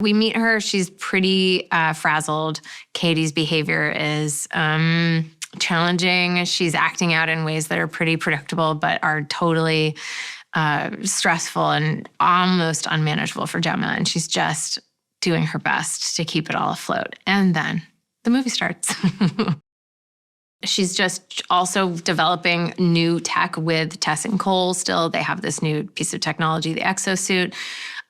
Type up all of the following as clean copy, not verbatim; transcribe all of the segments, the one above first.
We meet her. She's pretty frazzled. Katie's behavior is challenging. She's acting out in ways that are pretty predictable, but are totally stressful and almost unmanageable for Gemma. And she's just doing her best to keep it all afloat. And then the movie starts. She's just also developing new tech with Tess and Cole still. They have this new piece of technology, the exosuit,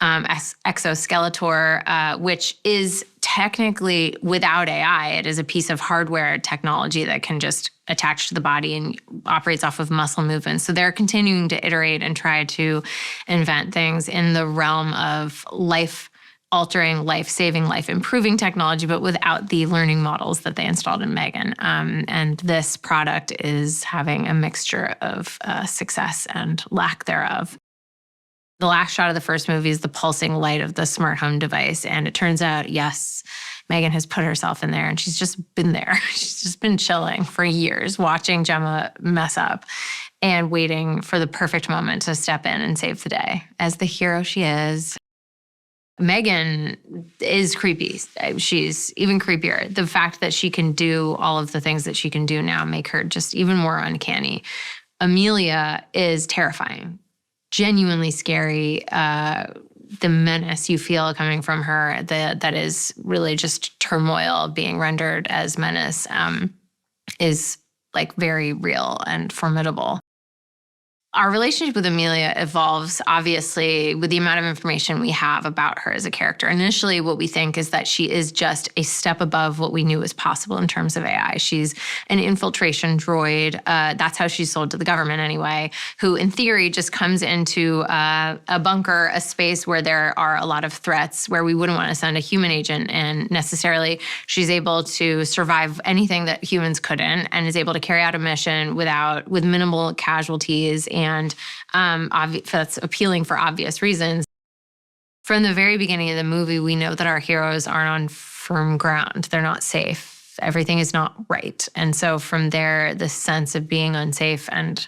exoskeletor, which is technically without AI. It is a piece of hardware technology that can just attach to the body and operates off of muscle movements. So they're continuing to iterate and try to invent things in the realm of life-altering, life-saving, life-improving technology, but without the learning models that they installed in M3GAN. And this product is having a mixture of success and lack thereof. The last shot of the first movie is the pulsing light of the smart home device. And it turns out, yes, M3GAN has put herself in there and she's just been there. She's just been chilling for years, watching Gemma mess up and waiting for the perfect moment to step in and save the day. As the hero she is, M3GAN is creepy. She's even creepier. The fact that she can do all of the things that she can do now make her just even more uncanny. Amelia is terrifying, genuinely scary. The menace you feel coming from her, that is really just turmoil being rendered as menace, is like very real and formidable. Our relationship with Amelia evolves, obviously, with the amount of information we have about her as a character. Initially, what we think is that she is just a step above what we knew was possible in terms of AI. She's an infiltration droid. That's how she's sold to the government anyway, who in theory just comes into a bunker, a space where there are a lot of threats, where we wouldn't want to send a human agent in necessarily. She's able to survive anything that humans couldn't and is able to carry out a mission with minimal casualties. And that's appealing for obvious reasons. From the very beginning of the movie, we know that our heroes aren't on firm ground. They're not safe. Everything is not right. And so from there, the sense of being unsafe and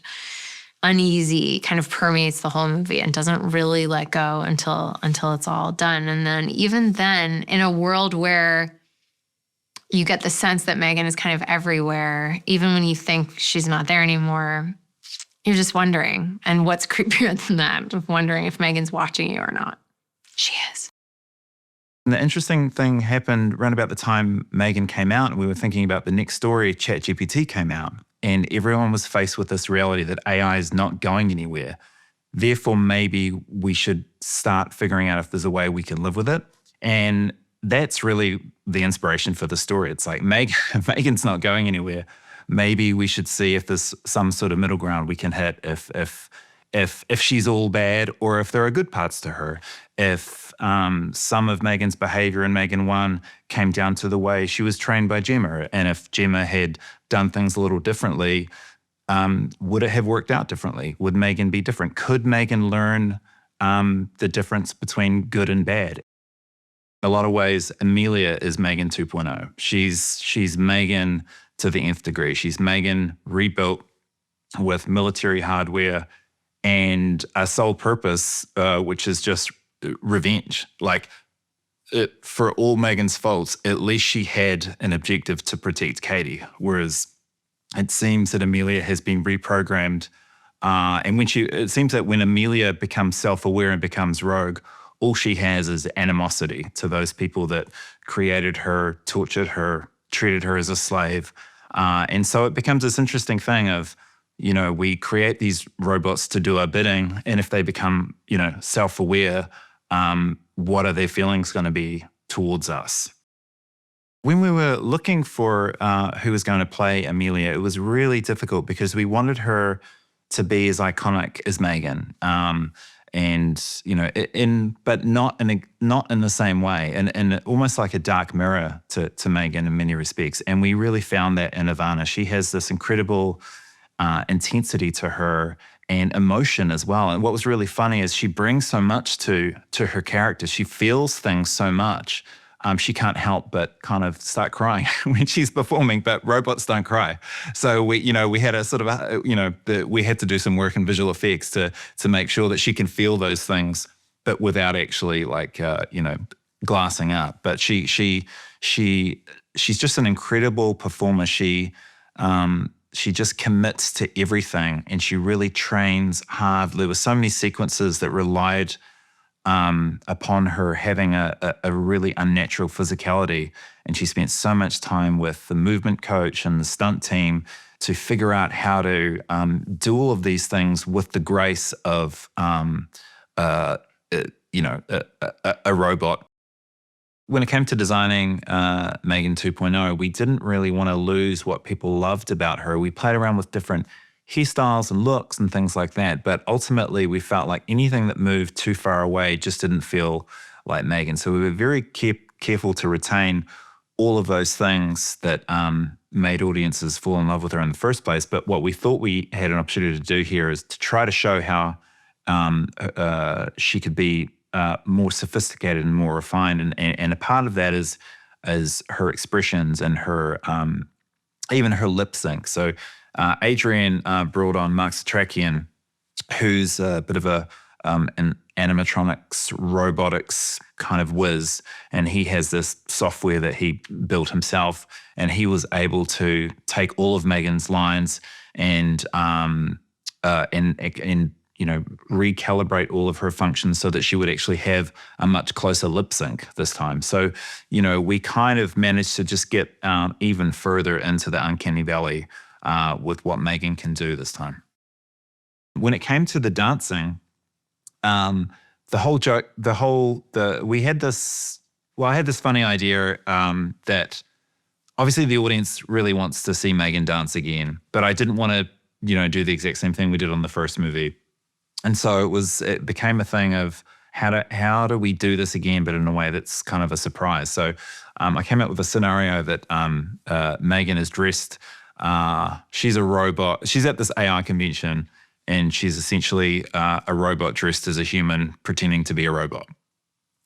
uneasy kind of permeates the whole movie and doesn't really let go until it's all done. And then even then, in a world where you get the sense that M3GAN is kind of everywhere, even when you think she's not there anymore, you're just wondering. And what's creepier than that, of wondering if M3GAN's watching you or not? She is. And the interesting thing happened around about the time M3GAN came out, and we were thinking about the next story, ChatGPT came out, and everyone was faced with this reality that AI is not going anywhere. Therefore, maybe we should start figuring out if there's a way we can live with it. And that's really the inspiration for the story. It's like M3GAN's not going anywhere. Maybe we should see if there's some sort of middle ground we can hit, if she's all bad or if there are good parts to her. If some of M3GAN's behavior in M3GAN 1 came down to the way she was trained by Gemma, and if Gemma had done things a little differently, would it have worked out differently? Would M3GAN be different? Could M3GAN learn the difference between good and bad? In a lot of ways, Amelia is M3GAN 2.0. She's M3GAN to the nth degree. She's M3GAN rebuilt with military hardware and a sole purpose, which is just revenge. Like, for all M3GAN's faults, at least she had an objective to protect Katie, whereas it seems that Amelia has been reprogrammed. And it seems that when Amelia becomes self-aware and becomes rogue, all she has is animosity to those people that created her, tortured her, treated her as a slave. And so it becomes this interesting thing of, we create these robots to do our bidding, and if they become, self-aware, what are their feelings going to be towards us? When we were looking for who was going to play Amelia, it was really difficult because we wanted her to be as iconic as M3GAN. But not in the same way, and almost like a dark mirror to M3GAN in many respects. And we really found that in Ivanna. She has this incredible intensity to her and emotion as well. And what was really funny is she brings so much to her character. She feels things so much. She can't help but kind of start crying when she's performing, but robots don't cry. So we had a sort of, we had to do some work in visual effects to make sure that she can feel those things, but without actually glassing up. But she's just an incredible performer. She just commits to everything, and she really trains hard. There were so many sequences that relied upon her having a really unnatural physicality, and she spent so much time with the movement coach and the stunt team to figure out how to do all of these things with the grace of a robot. When it came to designing M3GAN 2.0, we didn't really want to lose what people loved about her. We played around with different hairstyles and looks and things like that, but ultimately we felt like anything that moved too far away just didn't feel like M3GAN. So we were very careful to retain all of those things that made audiences fall in love with her in the first place. But what we thought we had an opportunity to do here is to try to show how she could be more sophisticated and more refined, and a part of that is her expressions and her even her lip sync. So Adrian brought on Mark Satrakian, who's a bit of an animatronics, robotics kind of whiz, and he has this software that he built himself, and he was able to take all of M3GAN's lines and recalibrate all of her functions so that she would actually have a much closer lip sync this time. So, we kind of managed to just get even further into the uncanny valley with what M3GAN can do this time. When it came to the dancing, the whole joke, I had this funny idea that obviously the audience really wants to see M3GAN dance again, but I didn't want to, do the exact same thing we did on the first movie. And so it became a thing of how do we do this again, but in a way that's kind of a surprise. So I came up with a scenario that M3GAN is dressed, she's a robot, she's at this AI convention, and she's essentially a robot dressed as a human pretending to be a robot.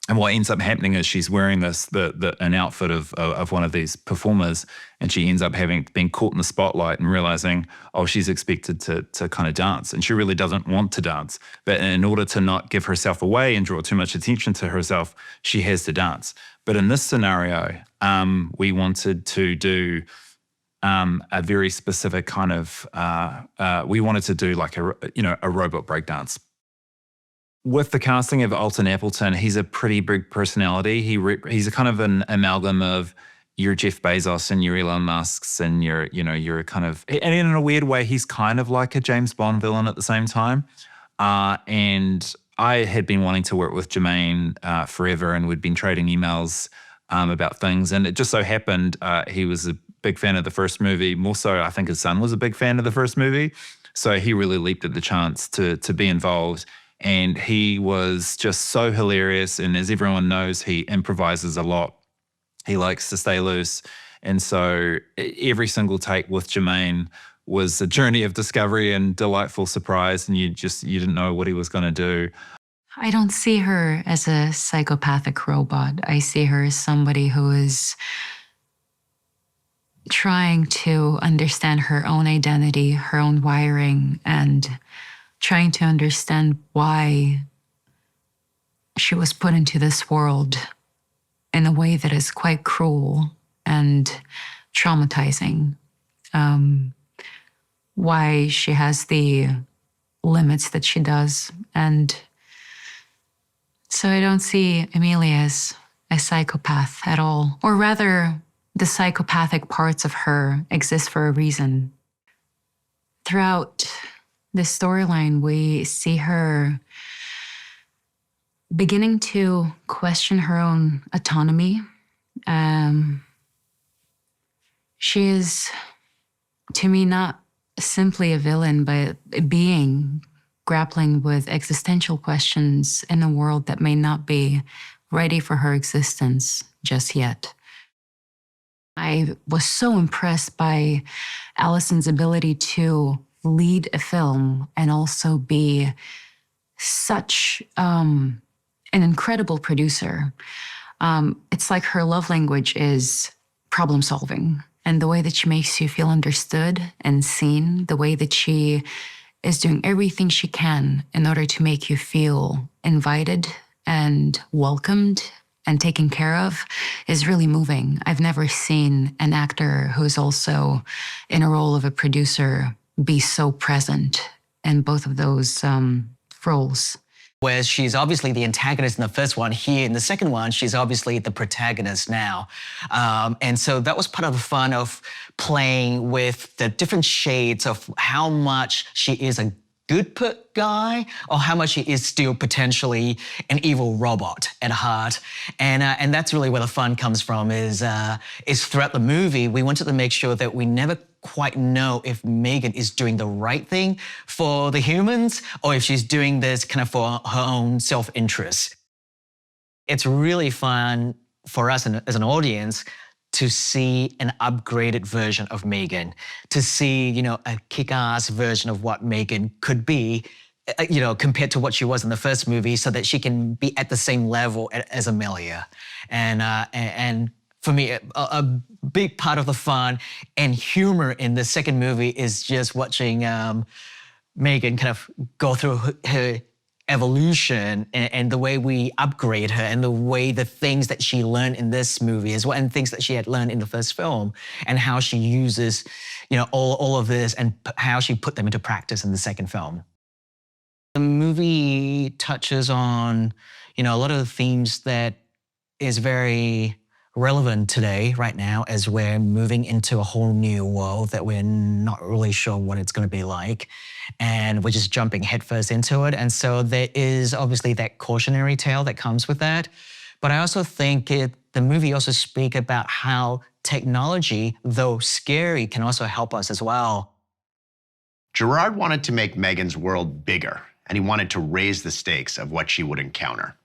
And what ends up happening is she's wearing an outfit of one of these performers, and she ends up being caught in the spotlight and realizing, she's expected to kind of dance, and she really doesn't want to dance. But in order to not give herself away and draw too much attention to herself, she has to dance. But in this scenario, we wanted to do a very specific kind of, we wanted to do like a robot breakdance. With the casting of Alton Appleton, he's a pretty big personality. He's a kind of an amalgam of your Jeff Bezos and your Elon Musks, and you're kind of, and in a weird way, he's kind of like a James Bond villain at the same time. And I had been wanting to work with Jermaine forever, and we'd been trading emails about things. And it just so happened he was a big fan of the first movie. More so, I think his son was a big fan of the first movie. So he really leaped at the chance to be involved. And he was just so hilarious. And as everyone knows, he improvises a lot. He likes to stay loose. And so every single take with Jermaine was a journey of discovery and delightful surprise. And you didn't know what he was going to do. I don't see her as a psychopathic robot. I see her as somebody who is trying to understand her own identity, her own wiring, and trying to understand why she was put into this world in a way that is quite cruel and traumatizing. Why she has the limits that she does. And so I don't see Amelia as a psychopath at all. Or rather, the psychopathic parts of her exist for a reason. Throughout this storyline, we see her beginning to question her own autonomy. She is, to me, not simply a villain, but a being grappling with existential questions in a world that may not be ready for her existence just yet. I was so impressed by Allison's ability to lead a film and also be such an incredible producer. It's like her love language is problem solving, and the way that she makes you feel understood and seen, the way that she is doing everything she can in order to make you feel invited and welcomed and taken care of is really moving. I've never seen an actor who's also in a role of a producer be so present in both of those roles. Whereas she's obviously the antagonist in the first one, here in the second one, she's obviously the protagonist now. And so that was part of the fun of playing with the different shades of how much she is a good guy or how much she is still potentially an evil robot at heart. And that's really where the fun comes from, is throughout the movie, we wanted to make sure that we never quite know if M3GAN is doing the right thing for the humans or if she's doing this kind of for her own self-interest. It's really fun for us as an audience to see an upgraded version of M3GAN, to see, a kick-ass version of what M3GAN could be, compared to what she was in the first movie, so that she can be at the same level as Amelia. And for me, a big part of the fun and humor in the second movie is just watching M3GAN kind of go through her evolution and the way we upgrade her and the way the things that she learned in this movie as well and things that she had learned in the first film and how she uses, all of this and how she put them into practice in the second film. The movie touches on, a lot of the themes that is very relevant today, right now, as we're moving into a whole new world that we're not really sure what it's going to be like. And we're just jumping headfirst into it. And so there is obviously that cautionary tale that comes with that. But I also think the movie also speaks about how technology, though scary, can also help us as well. Gerard wanted to make M3GAN's world bigger, and he wanted to raise the stakes of what she would encounter.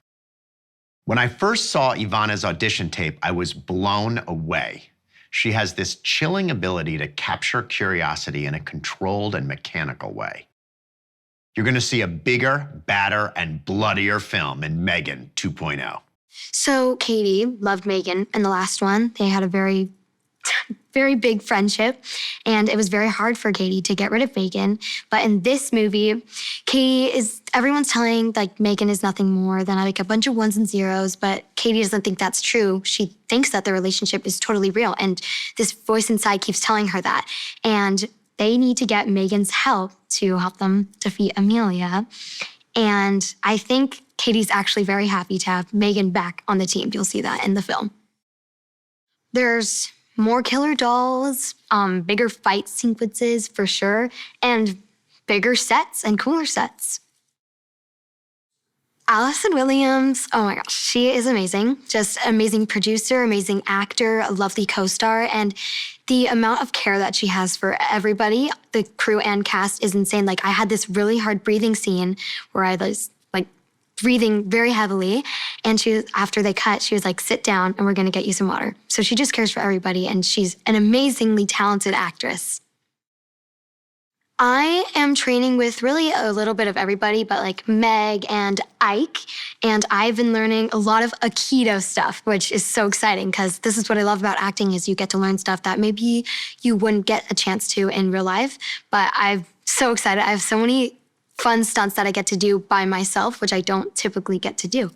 When I first saw Ivanna's audition tape, I was blown away. She has this chilling ability to capture curiosity in a controlled and mechanical way. You're going to see a bigger, badder, and bloodier film in M3GAN 2.0. So Katie loved M3GAN in the last one. They had a very big friendship, and it was very hard for Katie to get rid of M3GAN. But in this movie, everyone's telling M3GAN is nothing more than a bunch of ones and zeros, but Katie doesn't think that's true. She thinks that the relationship is totally real, and this voice inside keeps telling her that. And they need to get M3GAN's help to help them defeat Amelia. And I think Katie's actually very happy to have M3GAN back on the team. You'll see that in the film. There's more killer dolls, bigger fight sequences for sure, and bigger sets and cooler sets. Allison Williams, oh my gosh, she is amazing. Just amazing producer, amazing actor, a lovely co-star, and the amount of care that she has for everybody, the crew and cast, is insane. I had this really hard breathing scene where I was breathing very heavily. And after they cut, she was like, sit down and we're gonna get you some water. So she just cares for everybody, and she's an amazingly talented actress. I am training with really a little bit of everybody, but Meg and Ike. And I've been learning a lot of Aikido stuff, which is so exciting because this is what I love about acting, is you get to learn stuff that maybe you wouldn't get a chance to in real life. But I'm so excited. I have so many fun stunts that I get to do by myself, which I don't typically get to do.